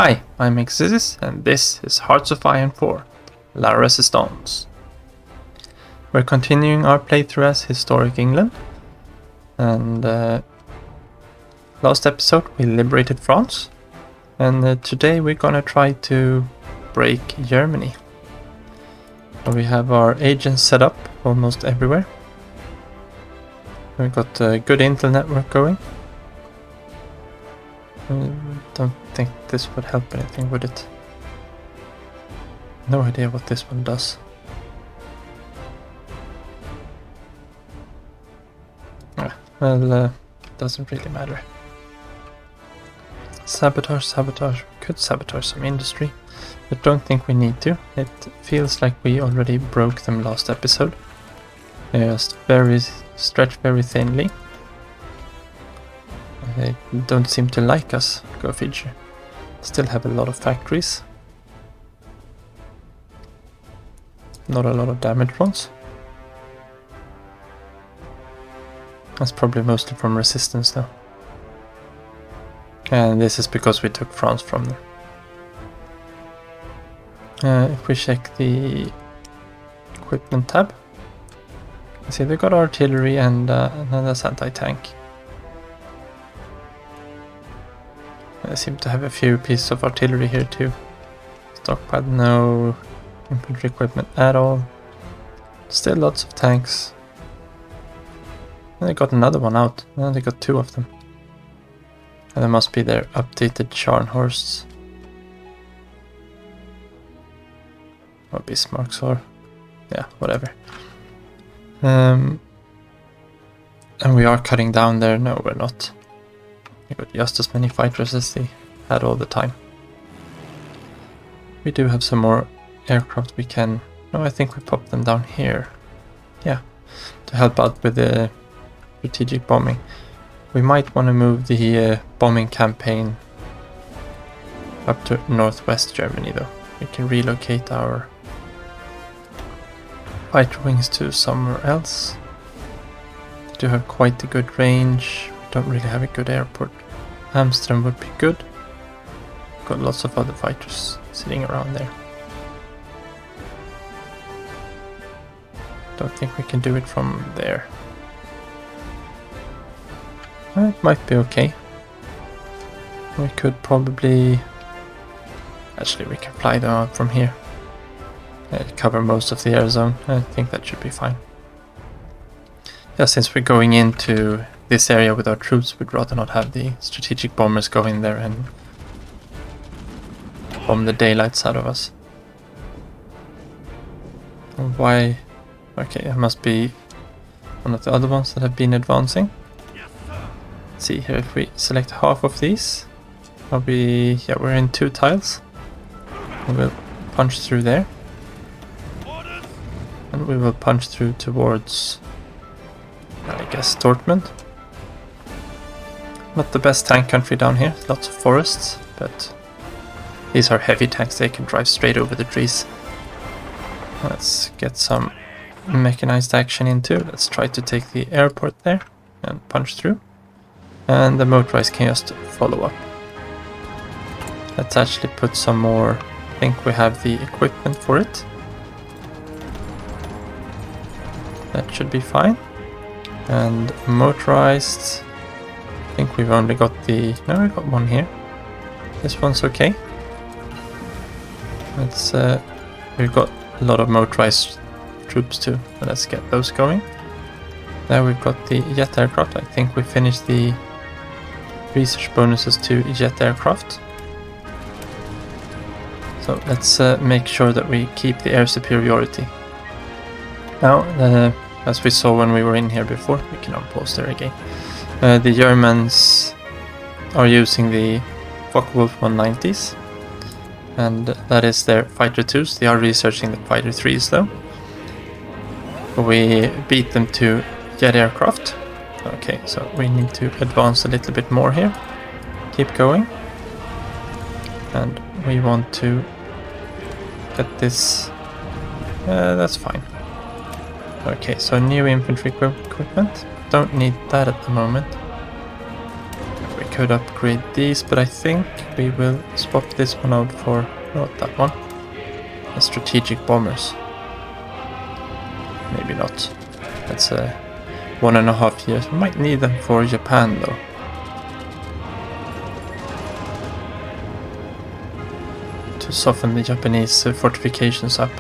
Hi, I'm Exis and this is Hearts of Iron 4, La Resistance. We're continuing our playthrough as Historic England, and last episode we liberated France, and today we're gonna try to break Germany. We have our agents set up almost everywhere. We've got a good intel network going. Don't think this would help anything, would it? No idea what this one does. Well, doesn't really matter. Sabotage. We could sabotage some industry, but don't think we need to. It feels like we already broke them last episode. They just stretched very thinly. They don't seem to like us, go figure. Still have a lot of factories. Not a lot of damage ones. That's probably mostly from resistance though. And this is because we took France from them. If we check the equipment tab, you see they got artillery and another anti-tank. They seem to have a few pieces of artillery here too. Stockpile, no infantry equipment at all. Still lots of tanks. And they got another one out. And they got two of them. And there must be their updated Scharnhorsts. Or Bismarcks or... yeah, whatever. And we are cutting down there. No, we're not. We got just as many fighters as they had all the time. We do have some more aircraft we can... no, I think we popped them down here. Yeah, to help out with the strategic bombing. We might want to move the bombing campaign up to northwest Germany though. We can relocate our fighter wings to somewhere else. They do have quite a good range. Don't really have a good airport. Amsterdam would be good. Got lots of other fighters sitting around there. Don't think we can do it from there. It might be okay. We could probably... actually we can fly them out from here. Cover most of the air zone. I think that should be fine. Yeah, since we're going into this area with our troops, we'd rather not have the strategic bombers go in there and bomb the daylights out of us. Why? Okay, it must be one of the other ones that have been advancing. Let's see here, if we select half of these, yeah, we're in 2 tiles. We will punch through there. And we will punch through towards, I guess, Dortmund. Not the best tank country down here, lots of forests, but these are heavy tanks, they can drive straight over the trees. Let's get some mechanized action into. Let's try to take the airport there and punch through. And the motorized can just follow up. Let's actually put some more, I think we have the equipment for it. That should be fine. And motorized, I think we've only got the... no, we've got one here. This one's okay. Let's, we've got a lot of motorized troops too, so let's get those going. There we've got the jet aircraft. I think we finished the research bonuses to jet aircraft. So let's make sure that we keep the air superiority. Now, as we saw when we were in here before, we can unpause there again. The Germans are using the Focke-Wulf 190s, and that is their fighter 2s. They are researching the fighter 3s though. We beat them to jet aircraft. Okay, so we need to advance a little bit more here. Keep going. And we want to get this... that's fine. Okay, so new infantry equipment. Don't need that at the moment. We could upgrade these, but I think we will swap this one out for, not that one, the strategic bombers. Maybe not. That's 1.5 years. We might need them for Japan though. To soften the Japanese fortifications up.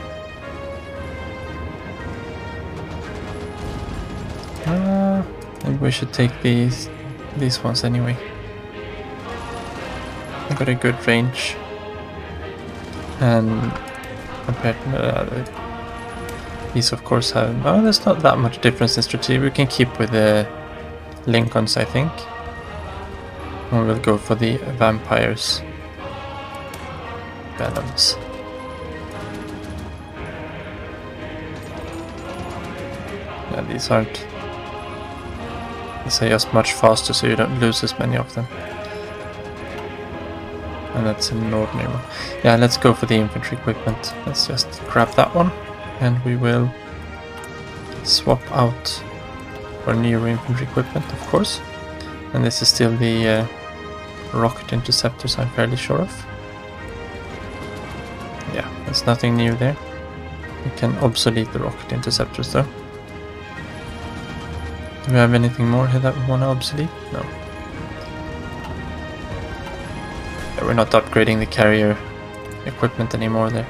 Maybe we should take these ones anyway. I got a good range. And compared to these of course have... Oh, there's not that much difference in strategy. We can keep with the Lincolns, I think. Or we'll go for the vampires. Venoms. Yeah, these aren't... These are just much faster, so you don't lose as many of them. And that's an ordinary one. Yeah, let's go for the infantry equipment. Let's just grab that one. And we will swap out our new infantry equipment, of course. And this is still the rocket interceptors, I'm fairly sure of. Yeah, there's nothing new there. We can obsolete the rocket interceptors though. Do we have anything more here that we want to obsolete? No. Yeah, we're not upgrading the carrier equipment anymore there.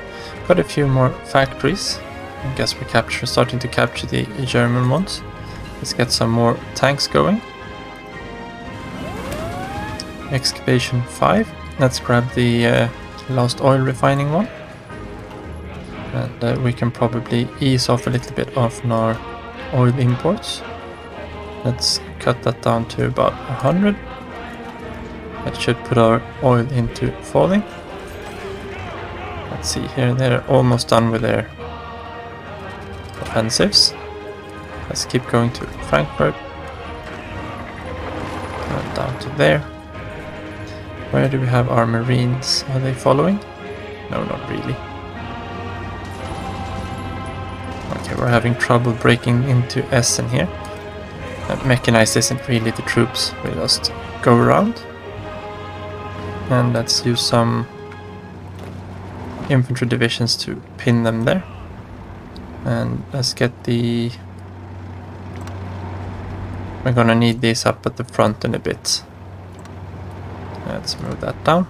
Got a few more factories. I guess we're starting to capture the German ones. Let's get some more tanks going. Excavation 5. Let's grab the last oil refining one. And we can probably ease off a little bit of our oil imports. Let's cut that down to about 100. That should put our oil into falling. Let's see here, they're almost done with their offensives. Let's keep going to Frankfurt. And down to there. Where do we have our marines? Are they following? No, not really. Okay, we're having trouble breaking into Essen here. Mechanized isn't really the troops, we just go around. And let's use some infantry divisions to pin them there. And let's get the... We're gonna need these up at the front in a bit. Let's move that down.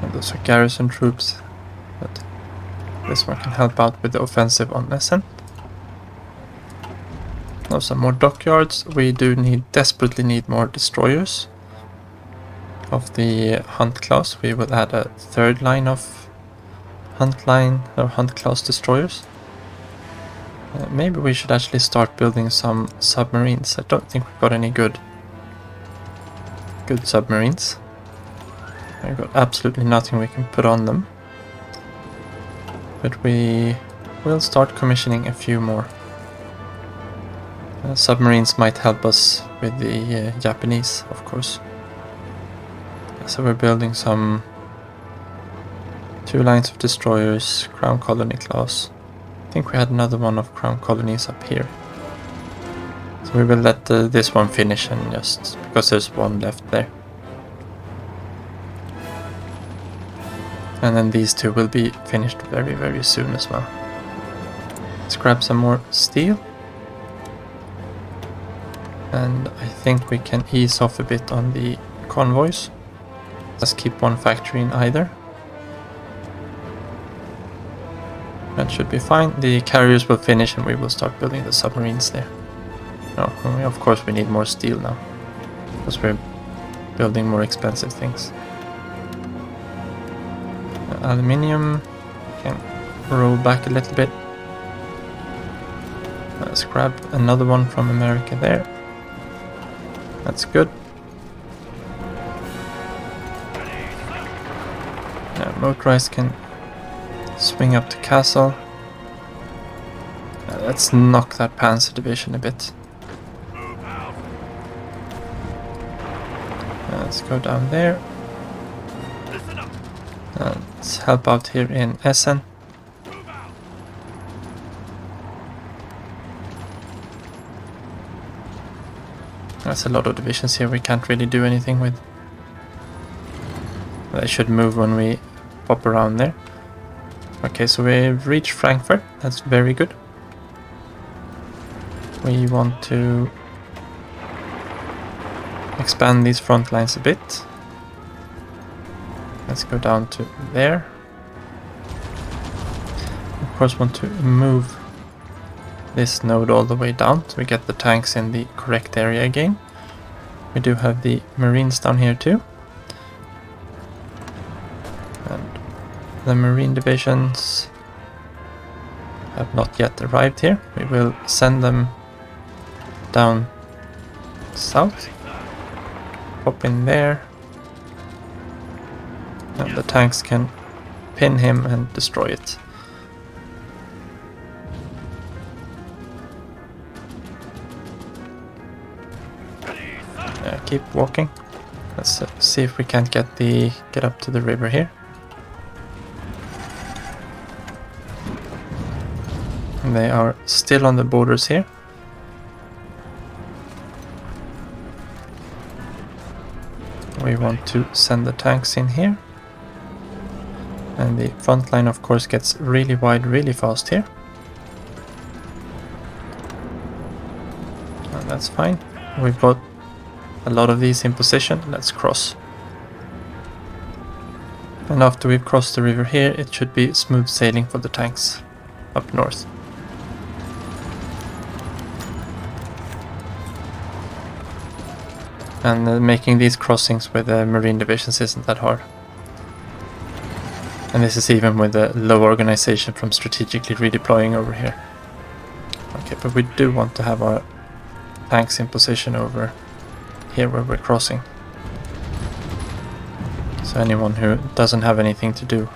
And those are garrison troops. But this one can help out with the offensive on Essen. Now some more dockyards. We do desperately need more destroyers of the Hunt class. We will add a third line of Hunt class destroyers. Maybe we should actually start building some submarines. I don't think we've got any good submarines. We've got absolutely nothing we can put on them. But we will start commissioning a few more. Submarines might help us with the Japanese, of course. So we're building some 2 lines of destroyers, Crown Colony class. I think we had another one of Crown Colonies up here. So we will let this one finish, and just because there's one left there. And then these 2 will be finished very, very soon as well. Let's grab some more steel. And I think we can ease off a bit on the convoys. Let's keep one factory in either. That should be fine. The carriers will finish and we will start building the submarines there. No, of course we need more steel now. Because we're building more expensive things. Aluminium can roll back a little bit. Let's grab another one from America there. That's good. Motorized can swing up to castle. Let's knock that Panzer division a bit. Let's go down there. Let's help out here in Essen. That's a lot of divisions here we can't really do anything with. They should move when we pop around there. Okay, so we've reached Frankfurt. That's very good. We want to expand these front lines a bit. Let's go down to there. Of course, want to move this node all the way down so we get the tanks in the correct area again. We do have the Marines down here too. And the Marine divisions have not yet arrived here. We will send them down south. Pop in there. And the tanks can pin him and destroy it. Keep walking. Let's see if we can't get up to the river here. And they are still on the borders here. We want to send the tanks in here. And the front line of course gets really wide really fast here. And that's fine. We've got a lot of these in position. Let's cross. And after we've crossed the river here, it should be smooth sailing for the tanks up north. And making these crossings with the Marine divisions isn't that hard. And this is even with the low organization from strategically redeploying over here. Okay, but we do want to have our tanks in position over here where we're crossing. So anyone who doesn't have anything to do,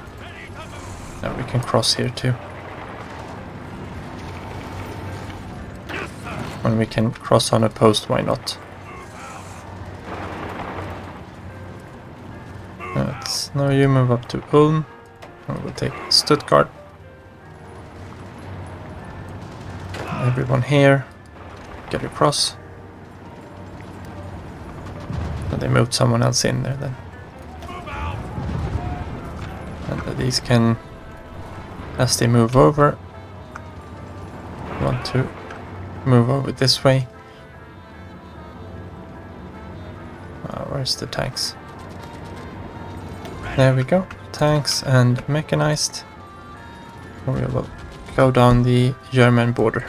now we can cross here too. When we can cross on a post, why not? Now you move up to Ulm, and we'll take Stuttgart. Everyone here, get across. And they moved someone else in there then. And these can, as they move over, want to move over this way. Where's the tanks? There we go, tanks and mechanized. We will go down the German border.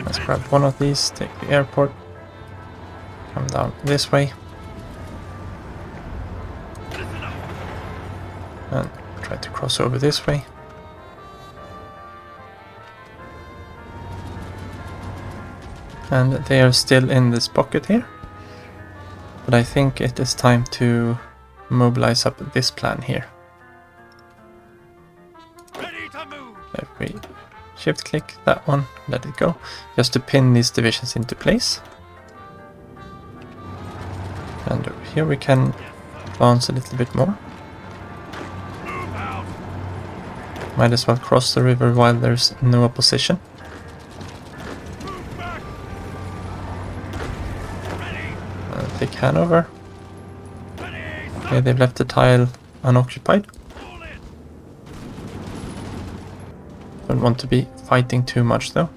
Let's grab one of these, take the airport, come down this way, and try to cross over this way. And they are still in this pocket here. But I think it is time to mobilize up this plan here. If we shift click that one, let it go, just to pin these divisions into place. And over here we can advance a little bit more. Might as well cross the river while there's no opposition. Take Hanover. Okay, they've left the tile unoccupied. Don't want to be fighting too much though.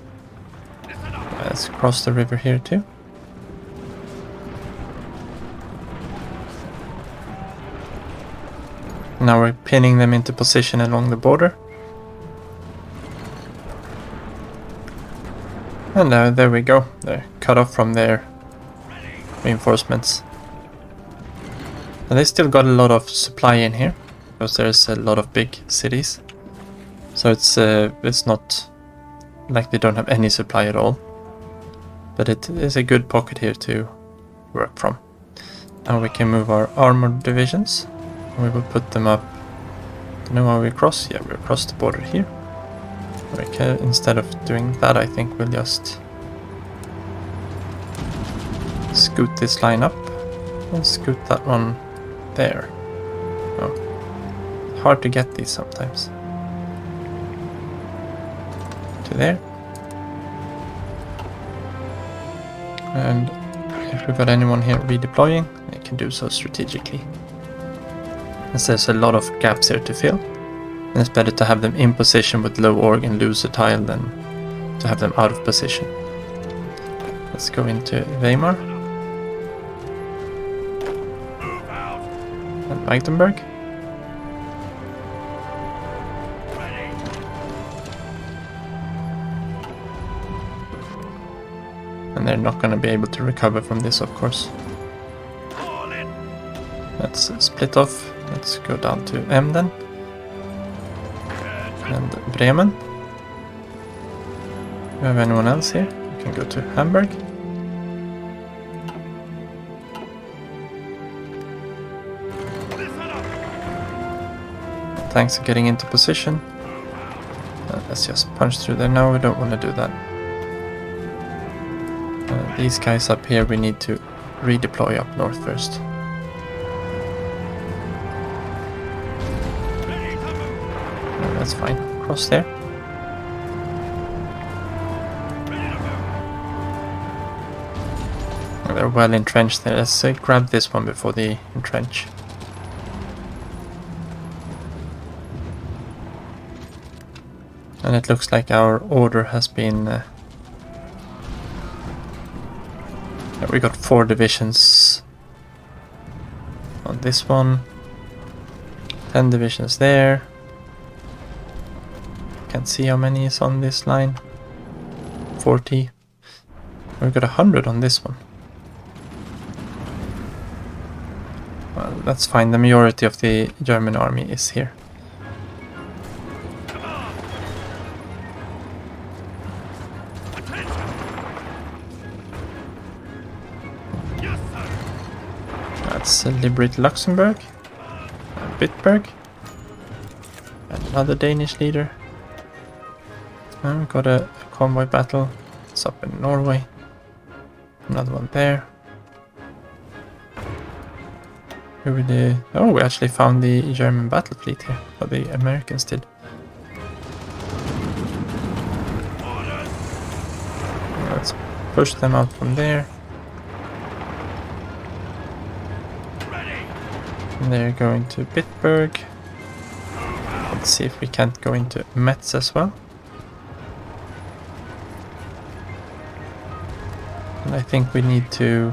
Let's cross the river here too. Now we're pinning them into position along the border. And there we go. They're cut off from their reinforcements. And they still got a lot of supply in here, because there's a lot of big cities. So it's not like they don't have any supply at all. But it is a good pocket here to work from. Now we can move our armored divisions. We will put them up. Don't know how we cross. Yeah, we across the border here. Okay, instead of doing that, I think we'll just scoot this line up and scoot that one there. Oh, hard to get these sometimes. To there. And if we've got anyone here redeploying, they can do so strategically. As there's a lot of gaps here to fill, and it's better to have them in position with low org and lose a tile than to have them out of position. Let's go into Weimar and Magdeburg. And they're not going to be able to recover from this, of course. Let's split off. Let's go down to Emden and Bremen. Do we have anyone else here? We can go to Hamburg. Tanks are getting into position. Let's just punch through there. No, we don't want to do that. These guys up here we need to redeploy up north first. That's fine. Cross there. They're well entrenched there. Let's grab this one before they entrench. And it looks like our order has been... we got 4 divisions on this one. 10 divisions there. Can't see how many is on this line. 40. We've got 100 on this one. Well, that's fine. The majority of the German army is here. Let's liberate Luxembourg. Bitburg. Another Danish leader. And we got a convoy battle. It's up in Norway. Another one there. Who we did? Oh, we actually found the German battle fleet here. Or the Americans did. Let's push them out from there. And they're going to Bitburg. Let's see if we can't go into Metz as well. And I think we need to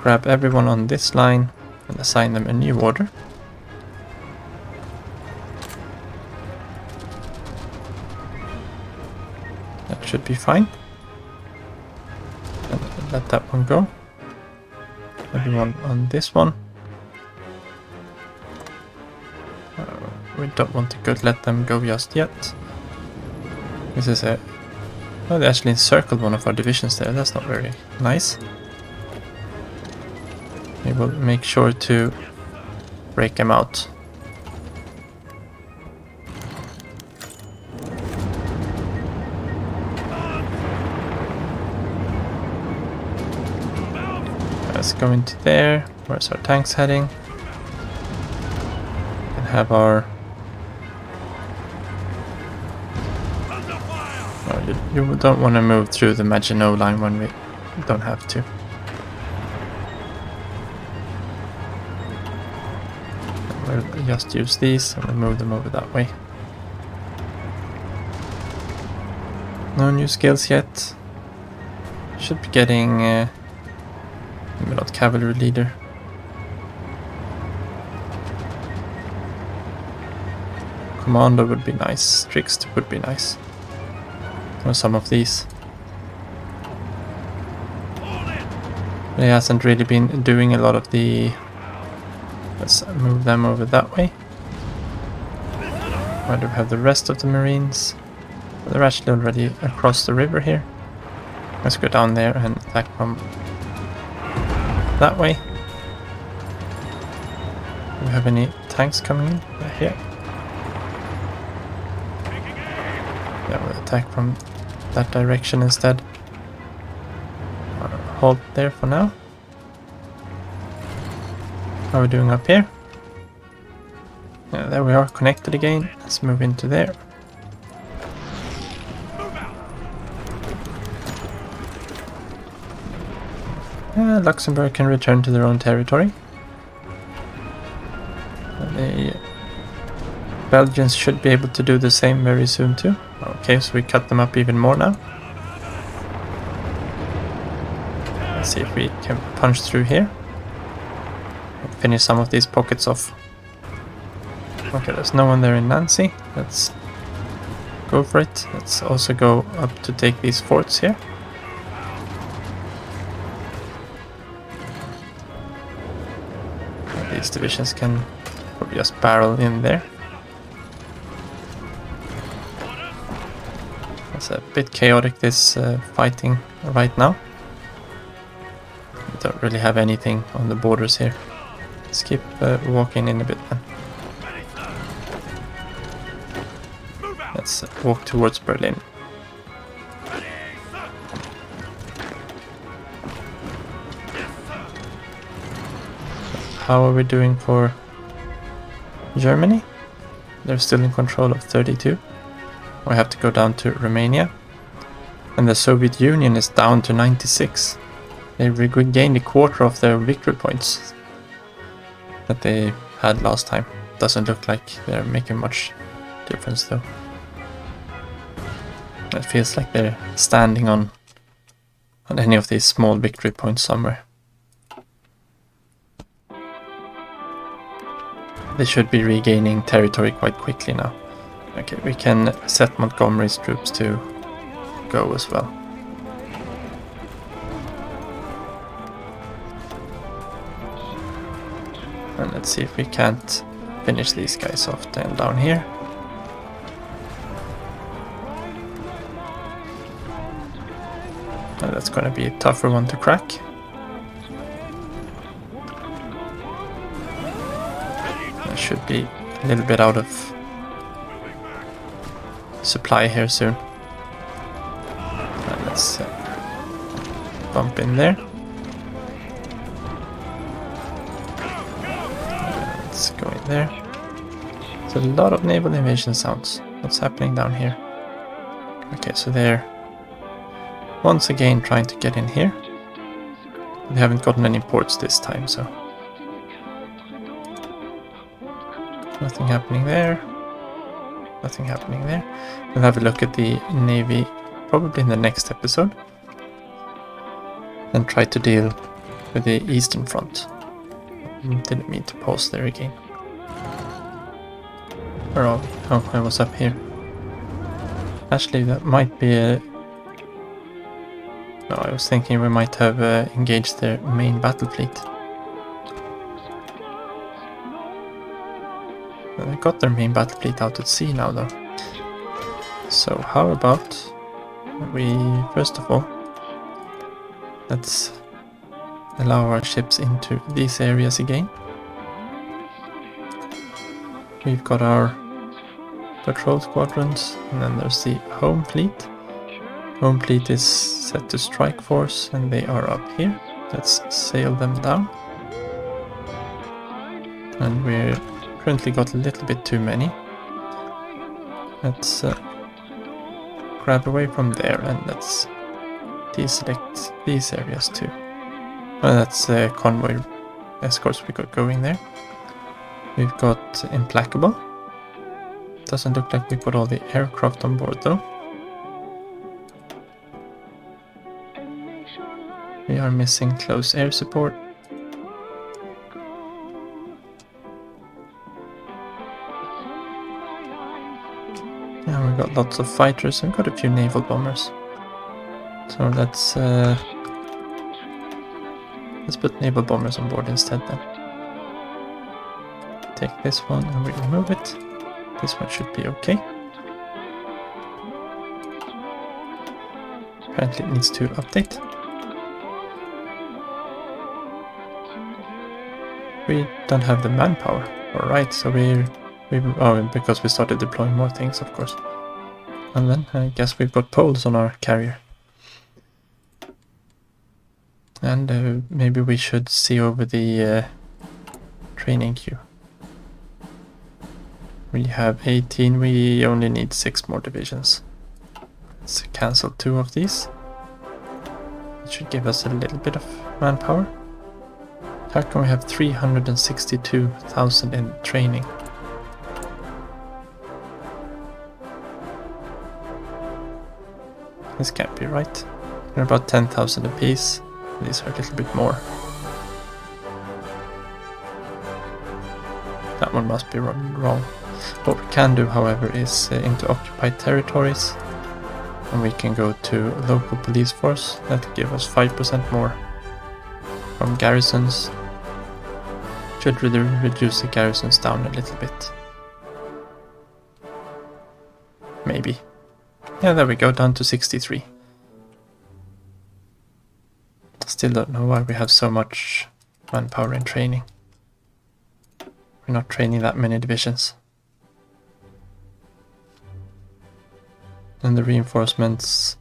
grab everyone on this line and assign them a new order. That should be fine. And let that one go. Everyone on this one. We don't want to let them go just yet. This is a... Oh, they actually encircled one of our divisions there. That's not very nice. We will make sure to break them out. Let's go into there. Where's our tanks heading? We can have our... You don't want to move through the Maginot line when we don't have to. We'll just use these and we'll move them over that way. No new skills yet. Should be getting maybe not cavalry leader. Commando would be nice. Trickster would be nice. Or some of these. But he hasn't really been doing a lot of the... Let's move them over that way. Where do we have the rest of the Marines? They're actually already across the river here. Let's go down there and attack from that way. Do we have any tanks coming in? Here. Yeah, we'll attack from that direction instead. Hold there for now. How are we doing up here? Yeah, there we are, connected again. Let's move into there. Luxembourg can return to their own territory. The Belgians should be able to do the same very soon too. Okay, so we cut them up even more now. Let's see if we can punch through here. Finish some of these pockets off. Okay, there's no one there in Nancy. Let's go for it. Let's also go up to take these forts here. These divisions can probably just barrel in there. It's a bit chaotic, this fighting right now. We don't really have anything on the borders here. Let's keep walking in a bit then. Let's walk towards Berlin. How are we doing for Germany? They're still in control of 32. We have to go down to Romania. And the Soviet Union is down to 96. They regained a quarter of their victory points that they had last time. Doesn't look like they're making much difference though. It feels like they're standing on any of these small victory points somewhere. They should be regaining territory quite quickly now. Okay, we can set Montgomery's troops to go as well. And let's see if we can't finish these guys off then down here. And that's going to be a tougher one to crack. I should be a little bit out of supply here soon. And let's bump in there. Let's go in there. There's a lot of naval invasion sounds. What's happening down here? Okay, so they're once again trying to get in here. They haven't gotten any ports this time, so nothing happening there. Nothing happening there. We'll have a look at the navy probably in the next episode. And try to deal with the Eastern Front. Didn't mean to pause there again. Where are we? Oh, I was up here. Actually, that might be a... No, I was thinking we might have engaged their main battle fleet. Well, they got their main battle fleet out at sea now though. So how about we, first of all, let's allow our ships into these areas again. We've got our patrol squadrons, and then there's the home fleet. Home fleet is set to strike force, and they are up here. Let's sail them down. And we're currently got a little bit too many. Let's grab away from there, and let's deselect these areas too. Well, that's convoy escorts we got going there. We've got Implacable. Doesn't look like we put all the aircraft on board though. We are missing close air support. Yeah, we've got lots of fighters and got a few naval bombers. So let's put naval bombers on board instead then. Take this one and we remove it. This one should be okay. Apparently it needs to update. We don't have the manpower. Alright, so oh, because we started deploying more things, of course. And then I guess we've got poles on our carrier. And maybe we should see over the training queue. We have 18, we only need 6 more divisions. Let's cancel 2 of these. It should give us a little bit of manpower. How come we have 362,000 in training? This can't be right. They're about 10,000 apiece. These are a little bit more. That one must be wrong. What we can do, however, is into occupied territories. And we can go to local police force. That will give us 5% more from garrisons. Should reduce the garrisons down a little bit. Maybe. Yeah, there we go, down to 63. Still don't know why we have so much manpower in training. We're not training that many divisions. And the reinforcements...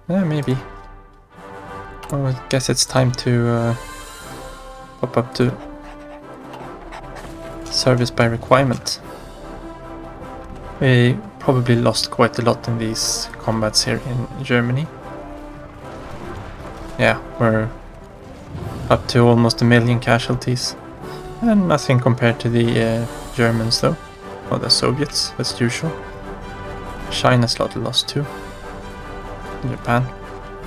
yeah, maybe. Oh, I guess it's time to pop up to service by requirement. We probably lost quite a lot in these combats here in Germany. Yeah, we're up to almost 1 million casualties. And nothing compared to the Germans though. Or the Soviets, as usual. China's lost too. Japan.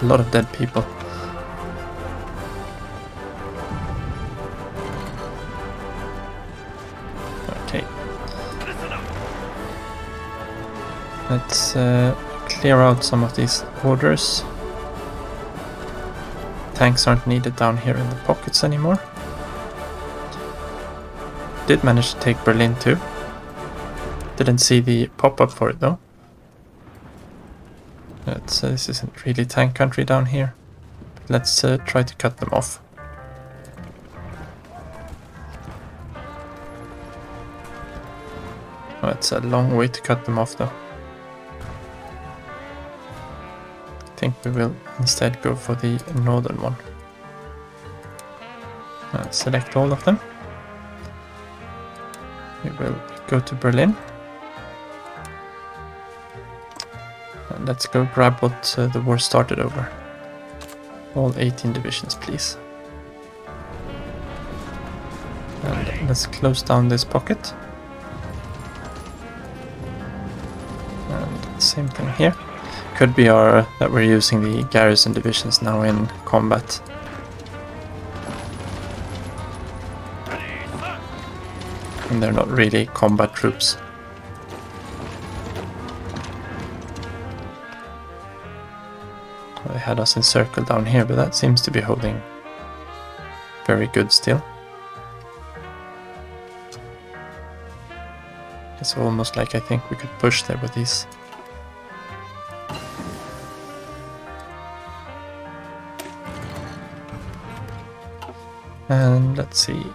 A lot of dead people. Okay. Let's clear out some of these orders. Tanks aren't needed down here in the pockets anymore. Did manage to take Berlin too. Didn't see the pop-up for it though. This isn't really tank country down here. Let's try to cut them off. Oh, it's a long way to cut them off though. I think we will instead go for the northern one. Select all of them. We will go to Berlin. And let's go grab what the war started over. All 18 divisions, please. And let's close down this pocket. And same thing here. Could be that we're using the garrison divisions now in combat. And they're not really combat troops. They had us encircled down here, but that seems to be holding very good still. It's almost like I think we could push there with these. And let's see.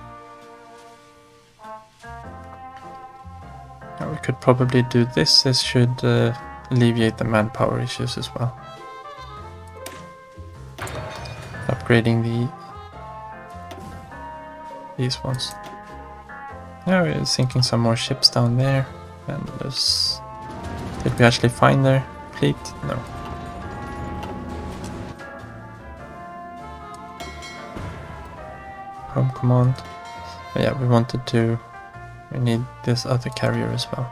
Now we could probably do this. This should alleviate the manpower issues as well. Upgrading these ones. Now we're sinking some more ships down there. And did we actually find their fleet? No. Home command. But yeah, we need this other carrier as well.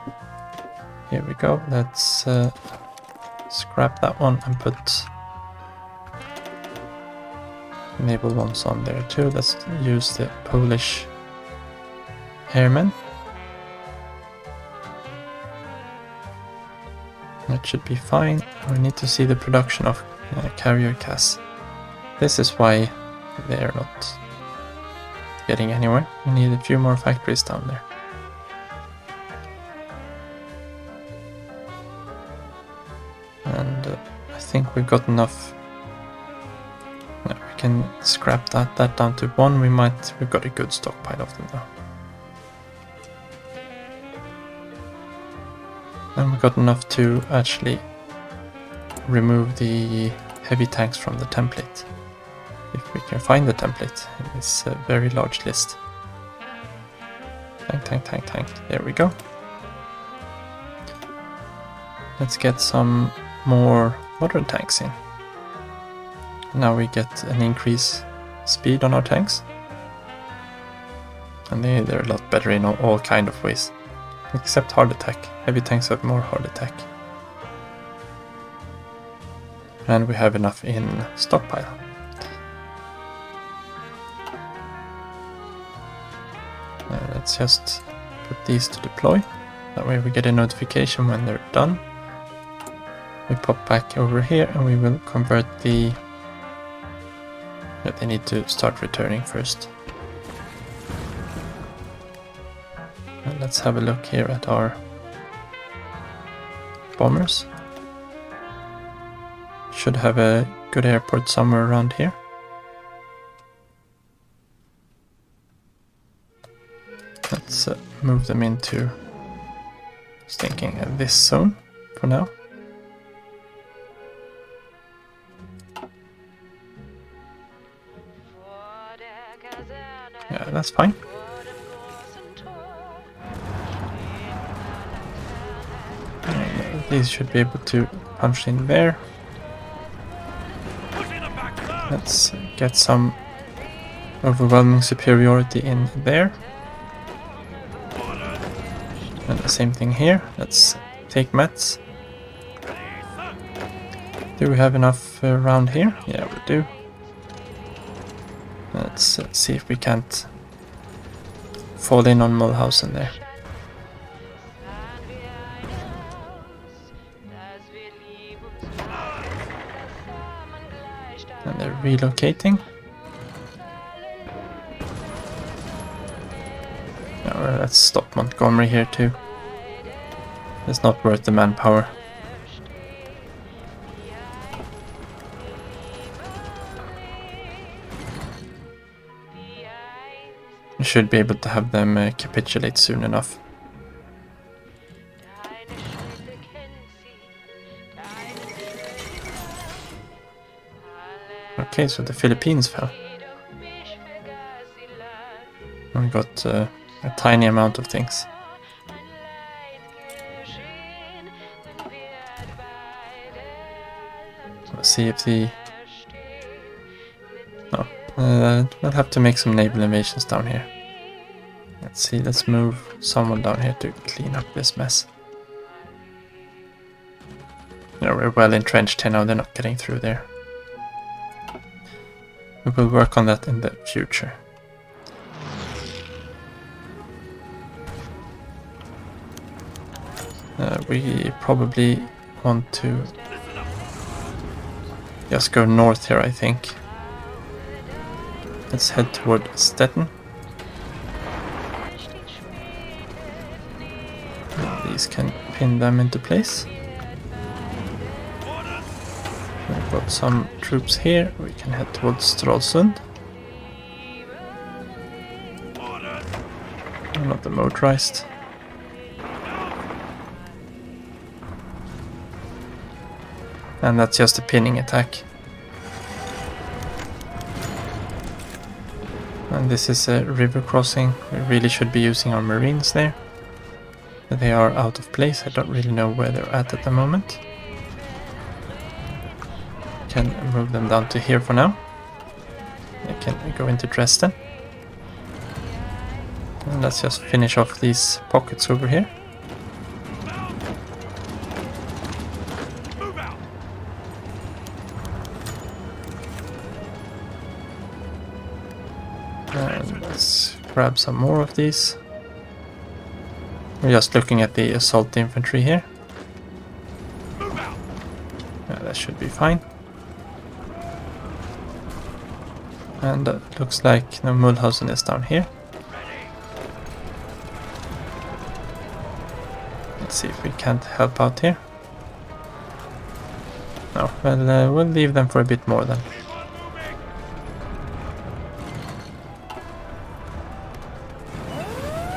Here we go. Let's scrap that one and put naval ones on there too. Let's use the Polish airmen. That should be fine. We need to see the production of carrier CAS. This is why they're not getting anywhere. We need a few more factories down there. And I think we've got enough. Yeah, we can scrap that down to 1. We've got a good stockpile of them now. And we've got enough to actually remove the heavy tanks from the template. If we can find the template in this very large list. Tank. There we go. Let's get some more modern tanks in. Now we get an increase speed on our tanks. And they're a lot better in all kind of ways. Except hard attack. Heavy tanks have more hard attack. And we have enough in stockpile. Let's just put these to deploy. That way we get a notification when they're done. We pop back over here and we will convert the... They need to start returning first. And let's have a look here at our bombers. Should have a good airport somewhere around here. Let's move them into, I was thinking, this zone for now. Yeah, that's fine. These should be able to punch in there. Let's get some overwhelming superiority in there. And the same thing here. Let's take mats. Do we have enough around here? Yeah, we do. Let's see if we can't fall in on Mulhausen there. And they're relocating. Now, let's stop Montgomery here too. It's not worth the manpower. We should be able to have them capitulate soon enough. Okay, so the Philippines fell. We got a tiny amount of things. Let's see if the... No, we'll have to make some naval invasions down here. Let's see, let's move someone down here to clean up this mess. No, we're well entrenched here now, they're not getting through there. We will work on that in the future. We probably want to just go north here, I think. Let's head toward Stettin. These can pin them into place. We've got some troops here. We can head towards Stralsund. Not the motorized. And that's just a pinning attack. And this is a river crossing. We really should be using our marines there. But they are out of place. I don't really know where they're at the moment. Can move them down to here for now. They can go into Dresden. And let's just finish off these pockets over here. And let's grab some more of these. We're just looking at the assault infantry here. Yeah, that should be fine. And looks like Mulhausen is down here. Let's see if we can't help out here. No, well, we'll leave them for a bit more then.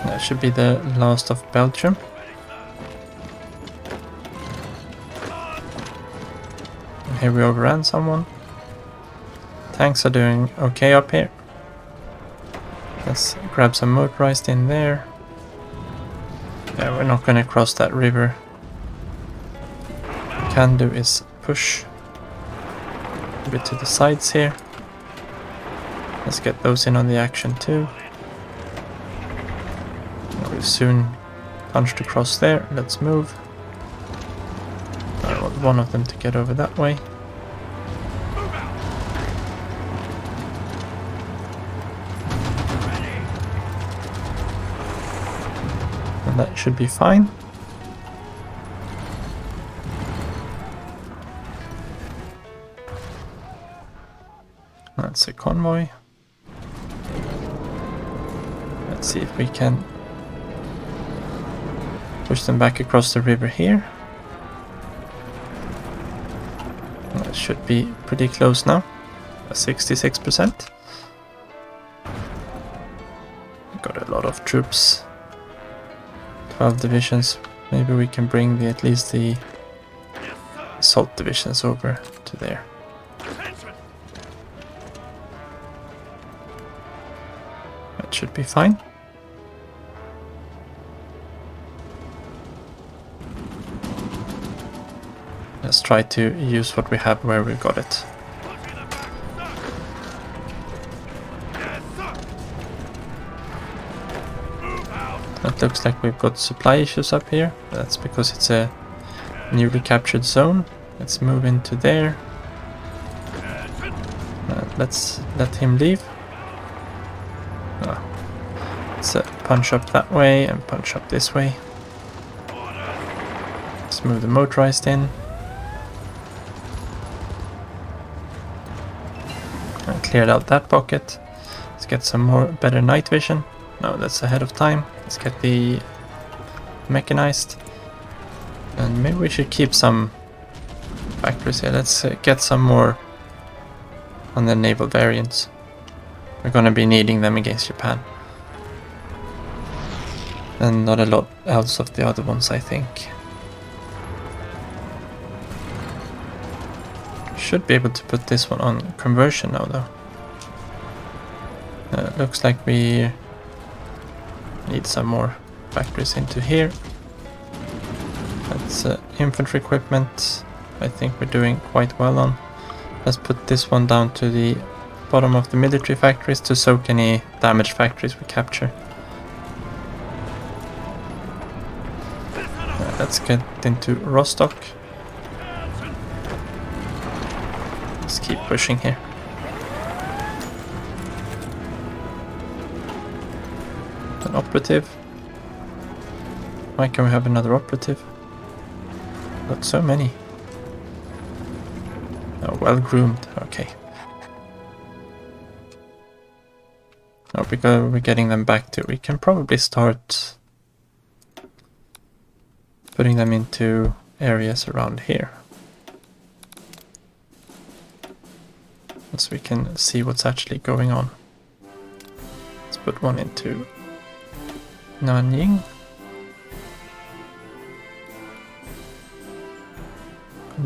That should be the last of Belgium. And here we overran someone. Tanks are doing okay up here. Let's grab some motorized in there. Yeah, we're not going to cross that river. What we can do is push. A bit to the sides here. Let's get those in on the action too. We'll soon punched across there. Let's move. I want one of them to get over that way. And that should be fine. That's a convoy. Let's see if we can push them back across the river here. That should be pretty close now. 66%. Got a lot of troops. 12 divisions. Maybe we can bring at least the assault divisions over to there. That should be fine. Let's try to use what we have where we got it. It looks like we've got supply issues up here. That's because it's a newly captured zone. Let's move into there. Let's let him leave. Let's punch up that way and punch up this way. Let's move the motorized in. And cleared out that pocket. Let's get some more better night vision. No, that's ahead of time. Let's get the mechanized. And maybe we should keep some factories here. Let's get some more on the naval variants. We're gonna be needing them against Japan. And not a lot else of the other ones, I think. Should be able to put this one on conversion now, though. Looks like we need some more factories into here. That's infantry equipment. I think we're doing quite well on. Let's put this one down to the bottom of the military factories to soak any damaged factories we capture. Let's get into Rostock. Let's keep pushing here. An operative. Why can't we have another operative? Got so many. Oh, well groomed. Okay. Oh, because we're getting them back to. We can probably start putting them into areas around here, so we can see what's actually going on. Let's put one into Nanjing.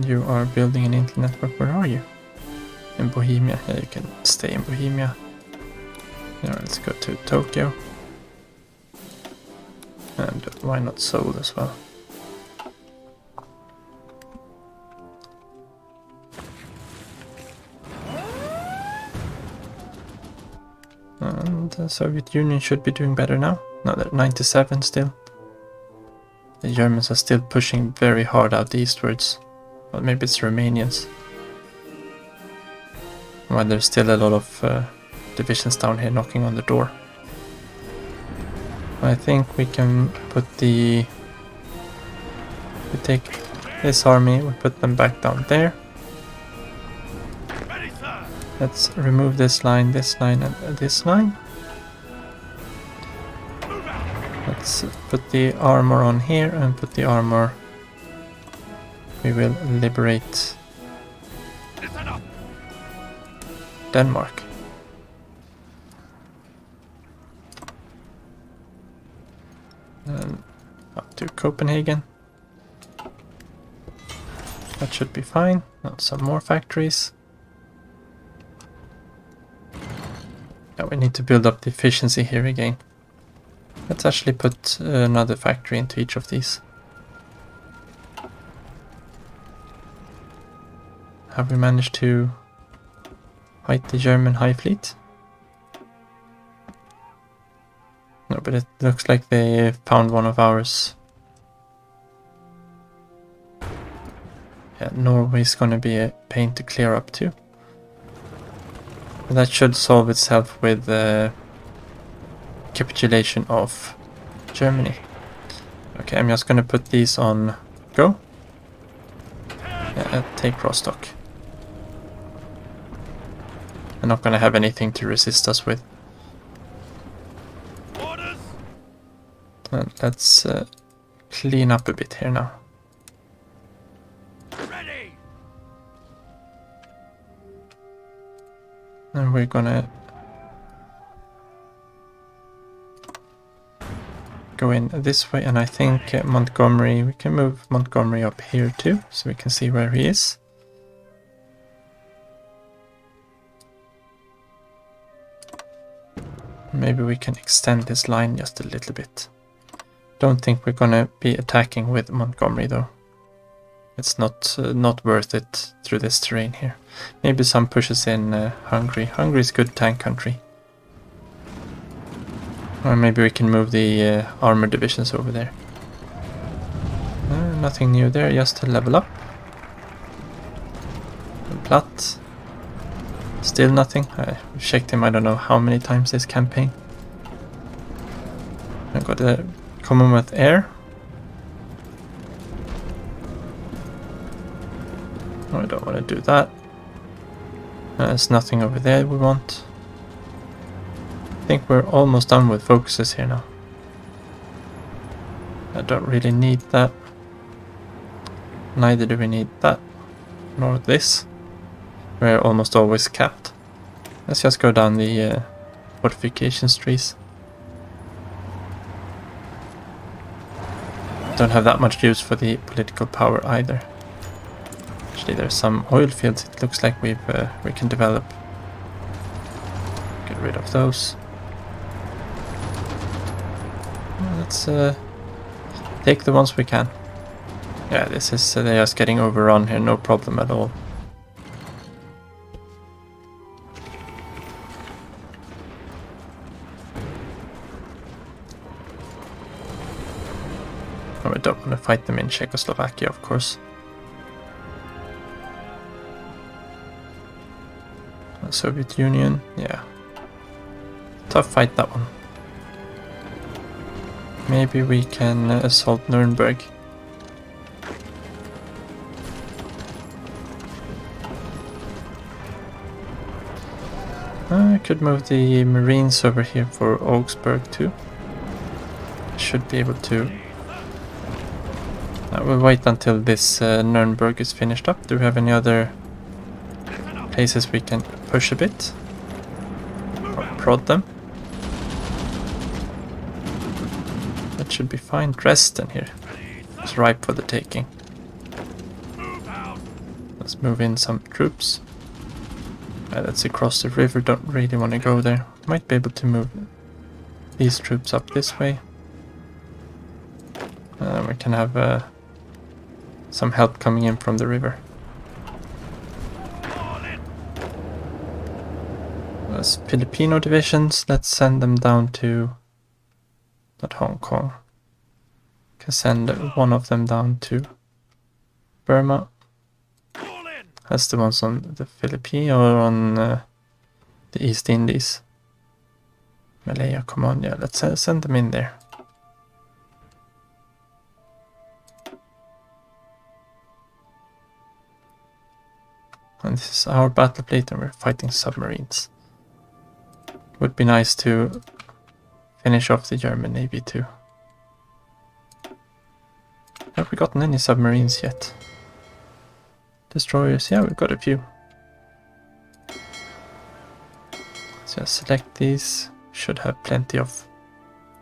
You are building an internet network. Where are you? In Bohemia. Yeah, you can stay in Bohemia. Yeah, let's go to Tokyo. And why not Seoul as well? And the Soviet Union should be doing better now. No, they're 97 still. The Germans are still pushing very hard out eastwards. Well, maybe it's Romanians. Well, there's still a lot of divisions down here knocking on the door. I think we can put the... We take this army, we put them back down there. Let's remove this line, and this line. Let's put the armor on here and put the armor. We will liberate Denmark. And up to Copenhagen. That should be fine. Now some more factories. Yeah, we need to build up the efficiency here again. Let's actually put another factory into each of these. Have we managed to fight the German High Fleet. No, but it looks like they found one of ours. Yeah, Norway's gonna be a pain to clear up too. But that should solve itself with the capitulation of Germany. Okay, I'm just gonna put these on go. Yeah, take Rostock. They're not gonna have anything to resist us with. And let's clean up a bit here now. Ready. And we're gonna go in this way, and I think Montgomery, we can move Montgomery up here too, so we can see where he is. Maybe we can extend this line just a little bit. Don't think we're gonna be attacking with Montgomery though. It's not worth it through this terrain here. Maybe some pushes in Hungary. Hungary's a good tank country. Or maybe we can move the armor divisions over there. Nothing new there, just to level up. Platt. Still nothing. I've checked him I don't know how many times this campaign. I've got a Commonwealth Air. No, I don't want to do that. There's nothing over there we want. I think we're almost done with focuses here now. I don't really need that. Neither do we need that. Nor this. We're almost always capped. Let's just go down the fortifications trees. Don't have that much use for the political power either. Actually, there's some oil fields. It looks like we can develop. Get rid of those. Let's take the ones we can. Yeah, this is they're just getting overrun here. No problem at all. I don't want to fight them in Czechoslovakia, of course. The Soviet Union, yeah. Tough fight, that one. Maybe we can assault Nuremberg. I could move the Marines over here for Augsburg too. Should be able to. We'll wait until this Nuremberg is finished up. Do we have any other places we can push a bit? Or prod them? That should be fine. Dresden here. It's ripe for the taking. Let's move in some troops. That's across the river. Don't really want to go there. Might be able to move these troops up this way. We can have some help coming in from the river. Those Filipino divisions, let's send them down to not Hong Kong. Can send one of them down to Burma. That's the ones on the Philippines or on the East Indies. Malaya, come on, yeah, let's send them in there. And this is our battle fleet and we're fighting submarines. Would be nice to finish off the German Navy too. Have we gotten any submarines yet? Destroyers, yeah, we've got a few. Let's just select these. Should have plenty of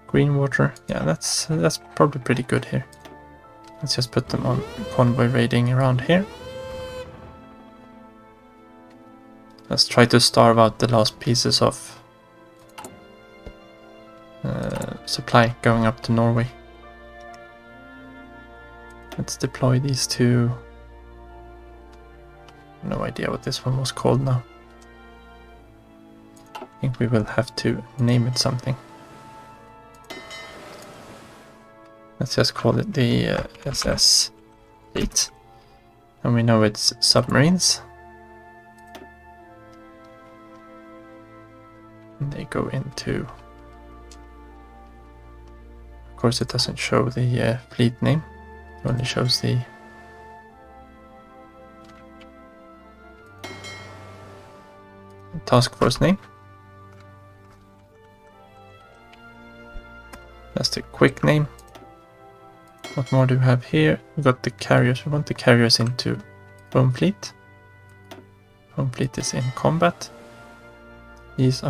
green water. Yeah, that's probably pretty good here. Let's just put them on convoy raiding around here. Let's try to starve out the last pieces of supply going up to Norway. Let's deploy these two. No idea what this one was called now. I think we will have to name it something. Let's just call it the SS fleet. And we know it's submarines. And they go into... Of course it doesn't show the fleet name. It only shows the task force name. That's the quick name. What more do we have here? We got the carriers. We want the carriers into home fleet. Home fleet is in combat. These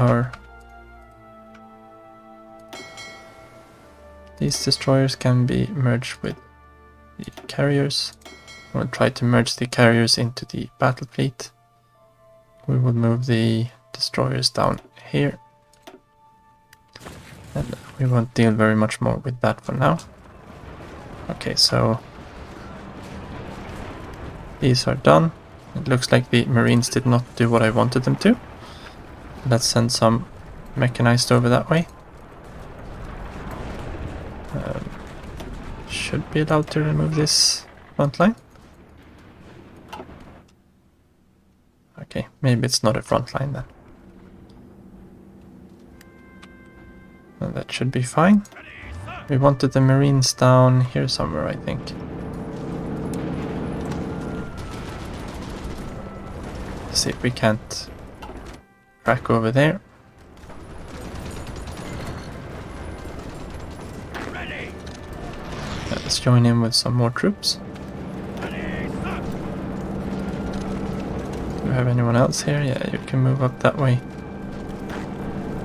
destroyers can be merged with the carriers. We'll try to merge the carriers into the battle fleet. We will move the destroyers down here. And we won't deal very much more with that for now. Okay, so these are done. It looks like the Marines did not do what I wanted them to. Let's send some mechanized over that way. Should be allowed to remove this front line. Okay, maybe it's not a front line then. And that should be fine. We wanted the Marines down here somewhere, I think. Let's see if we can't crack over there. Let's join in with some more troops. Do we have anyone else here? Yeah, you can move up that way.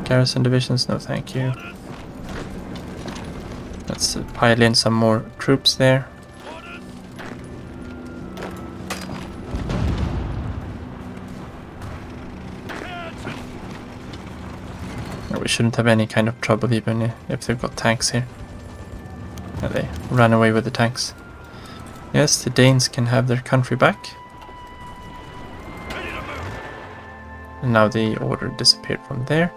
Garrison divisions, no thank you. Let's pile in some more troops there. We shouldn't have any kind of trouble even if they've got tanks here. Yeah, they ran away with the tanks. Yes, the Danes can have their country back. And now the order disappeared from there.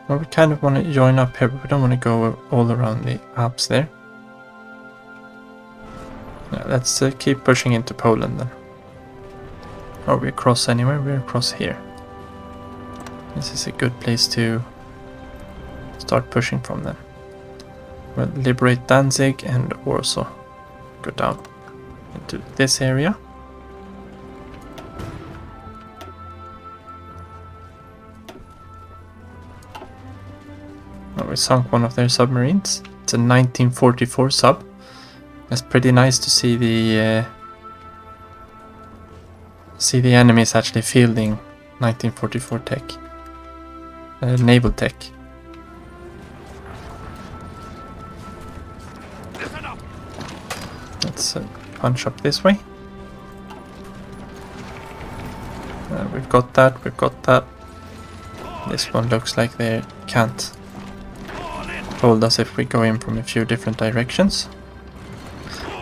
Well, we kind of want to join up here, but we don't want to go all around the Alps there. Yeah, let's keep pushing into Poland then. Are we across anywhere? We're across here. This is a good place to start pushing from then. We'll liberate Danzig and Warsaw. Go down into this area. Oh, we sunk one of their submarines. It's a 1944 sub. It's pretty nice to see the enemies actually fielding 1944 tech, naval tech. Let's punch up this way. We've got that, we've got that. This one looks like they can't hold us if we go in from a few different directions.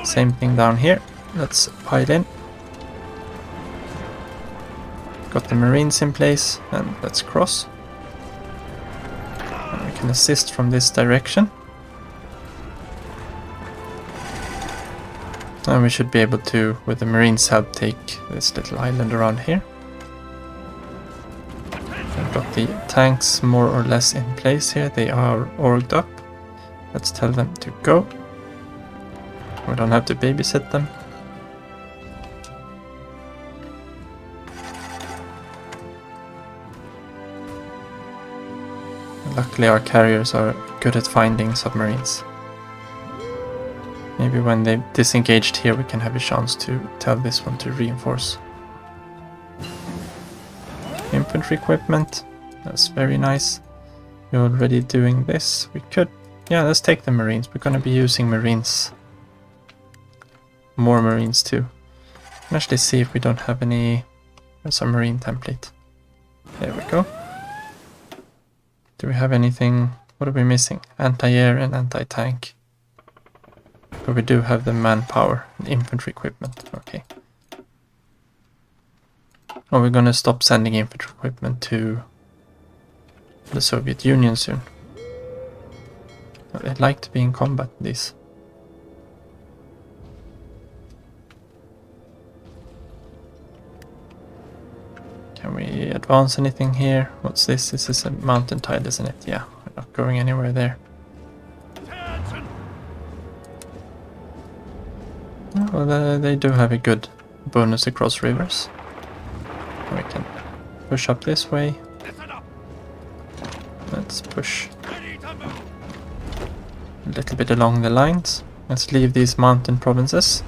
Same thing down here. Let's pile in. Got the Marines in place, and let's cross. And we can assist from this direction. And we should be able to, with the Marines' help, take this little island around here. We've got the tanks more or less in place here. They are orged up. Let's tell them to go. We don't have to babysit them. Luckily our carriers are good at finding submarines. Maybe when they've disengaged here we can have a chance to tell this one to reinforce. Infantry equipment, that's very nice. You're already doing this. We could, yeah, let's take the Marines. We're gonna be using Marines. More Marines too. Let's actually see if we don't have any. There's a Marine template. There we go. Do we have anything? What are we missing? Anti-air and anti-tank. But we do have the manpower and infantry equipment. Okay. Are we gonna stop sending infantry equipment to the Soviet Union soon. They like to be in combat, these. Can we advance anything here? What's this? This is a mountain tile, isn't it? Yeah, we're not going anywhere there. Well, they do have a good bonus across rivers. We can push up this way. Let's push a little bit along the lines. Let's leave these mountain provinces.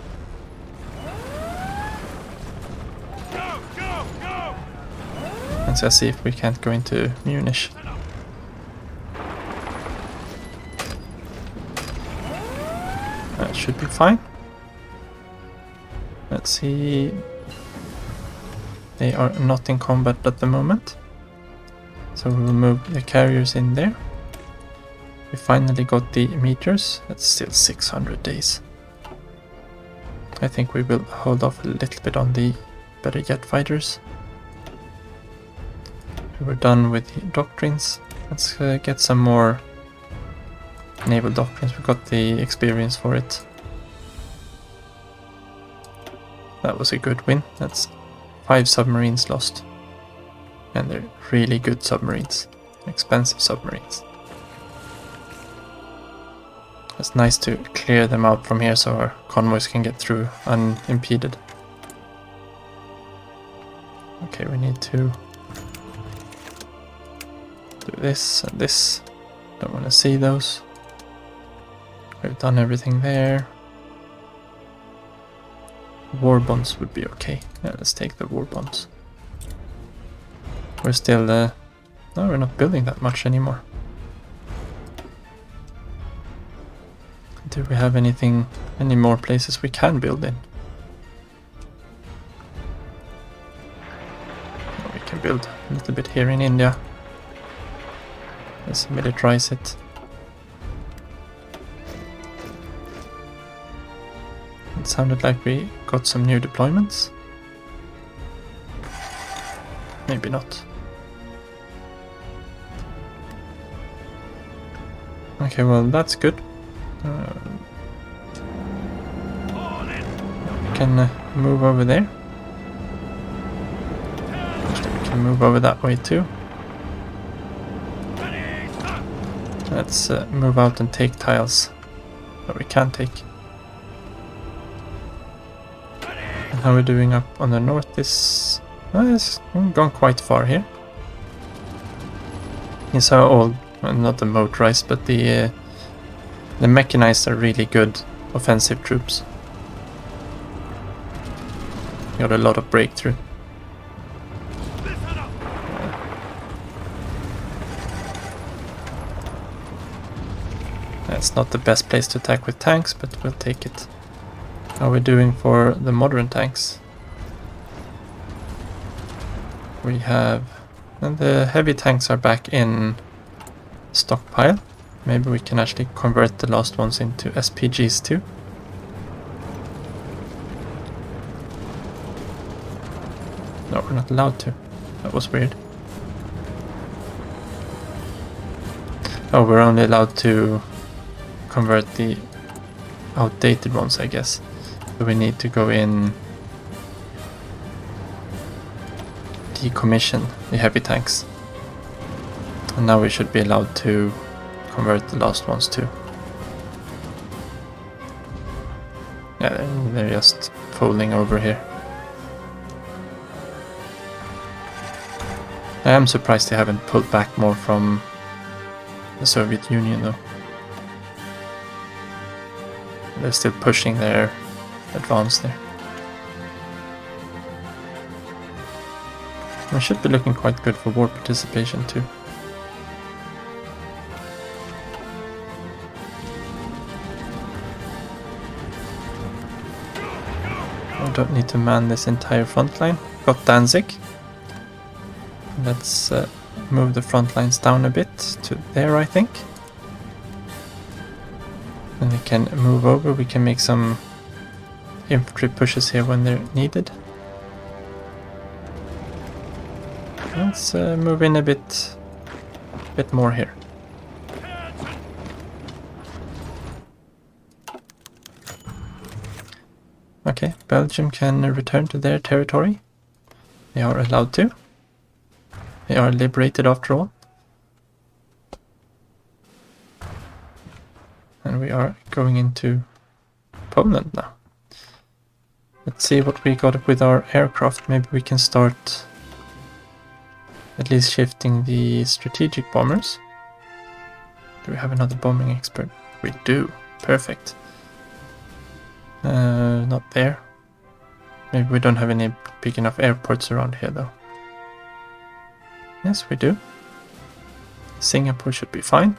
Let's see if we can't go into Munich. That should be fine. Let's see. They are not in combat at the moment. So we'll move the carriers in there. We finally got the meters. That's still 600 days. I think we will hold off a little bit on the better jet fighters. We're done with the doctrines. Let's get some more naval doctrines. We got the experience for it. That was a good win. That's 5 submarines lost. And they're really good submarines. Expensive submarines. It's nice to clear them out from here so our convoys can get through unimpeded. Okay, we need to do this and this. Don't want to see those. We've done everything there. War bonds would be okay. Yeah, let's take the war bonds. We're still no, we're not building that much anymore. Do we have any more places we can build in? We can build a little bit here in India. Let's militarize it. It sounded like we got some new deployments. Maybe not. Okay, well that's good. We can move over there. Actually, we can move over that way too. Let's move out and take tiles that we can take. And how we're doing up on the north is... it's gone quite far here. These are all, well, not the motorized, but the mechanized are really good offensive troops. Got a lot of breakthrough. That's not the best place to attack with tanks, but we'll take it. How are we doing for the modern tanks? We have... and the heavy tanks are back in stockpile. Maybe we can actually convert the last ones into SPGs too. No, we're not allowed to. That was weird. Oh, we're only allowed to convert the outdated ones, I guess. So we need to go in, decommission the heavy tanks. And now we should be allowed to convert the last ones too. Yeah, they're just folding over here. I am surprised they haven't pulled back more from the Soviet Union though. They're still pushing their advance there. We should be looking quite good for war participation too. I don't need to man this entire front line. Got Danzig. Let's move the front lines down a bit to there, I think. And we can move over. We can make some infantry pushes here when they're needed. Let's move in a bit a bit more here. Okay, Belgium can return to their territory. They are allowed to. They are liberated after all. And we are going into Poland now. Let's see what we got with our aircraft. Maybe we can start at least shifting the strategic bombers. Do we have another bombing expert? We do. Perfect. Not there. Maybe we don't have any big enough airports around here though. Yes, we do. Singapore should be fine.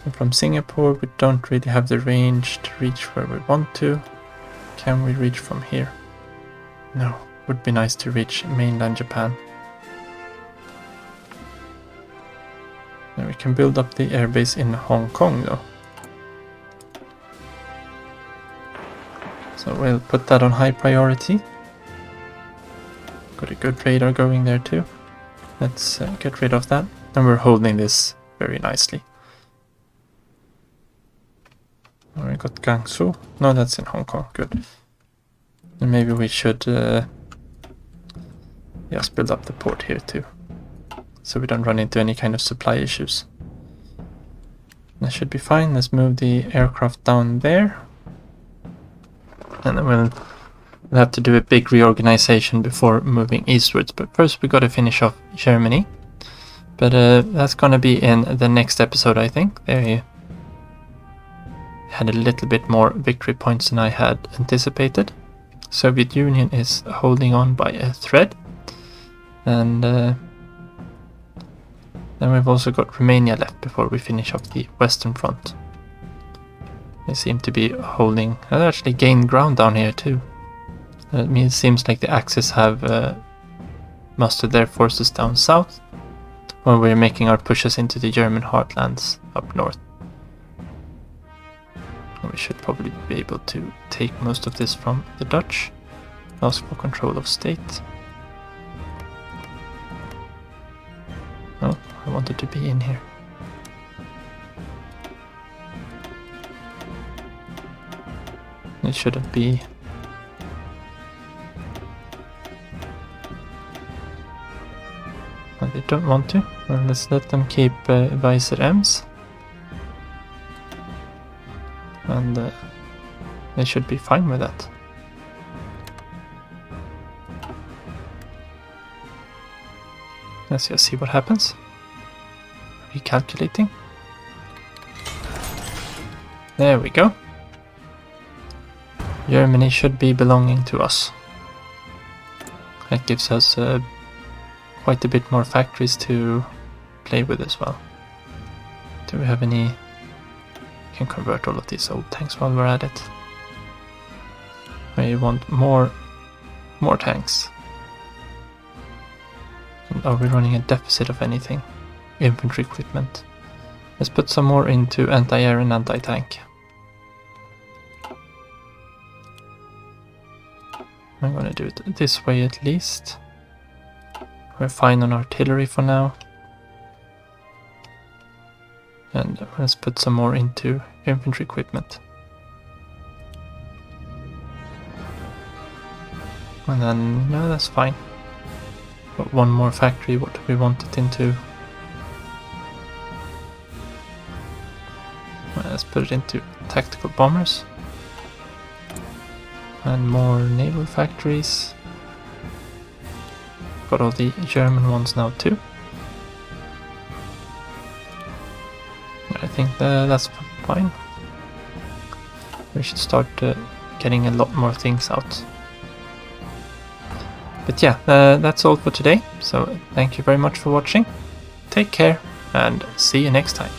And from Singapore we don't really have the range to reach where we want to. Can we reach from here? No. Would be nice to reach mainland Japan. And we can build up the airbase in Hong Kong though. So we'll put that on high priority. Got a good radar going there too. Let's get rid of that. And we're holding this very nicely. Oh, we got Guangzhou. No, that's in Hong Kong. Good. And maybe we should just build up the port here too. So we don't run into any kind of supply issues. That should be fine. Let's move the aircraft down there. And then we'll have to do a big reorganization before moving eastwards. But first we got to finish off Germany. But that's going to be in the next episode, I think. They had a little bit more victory points than I had anticipated. Soviet Union is holding on by a thread. And then we've also got Romania left before we finish off the Western Front. They seem to be holding... They actually gained ground down here too. It seems like the Axis have mustered their forces down south, while we're making our pushes into the German heartlands up north. And we should probably be able to take most of this from the Dutch. Ask for control of state. Oh, I wanted to be in here. It shouldn't be. Well, they don't want to. Well, let's let them keep Weiser Ems. And they should be fine with that. Let's just see what happens. Recalculating. There we go. Germany should be belonging to us. That gives us quite a bit more factories to play with as well. Do we have any... We can convert all of these old tanks while we're at it. We want more tanks. And are we running a deficit of anything? Infantry equipment. Let's put some more into anti-air and anti-tank. I'm gonna do it this way at least. We're fine on artillery for now. And let's put some more into infantry equipment. And then, no, that's fine. Got one more factory, what do we want it into? Well, let's put it into tactical bombers. And more naval factories. Got all the German ones now too. I think that's fine. We should start getting a lot more things out. But yeah, that's all for today. So thank you very much for watching. Take care and see you next time.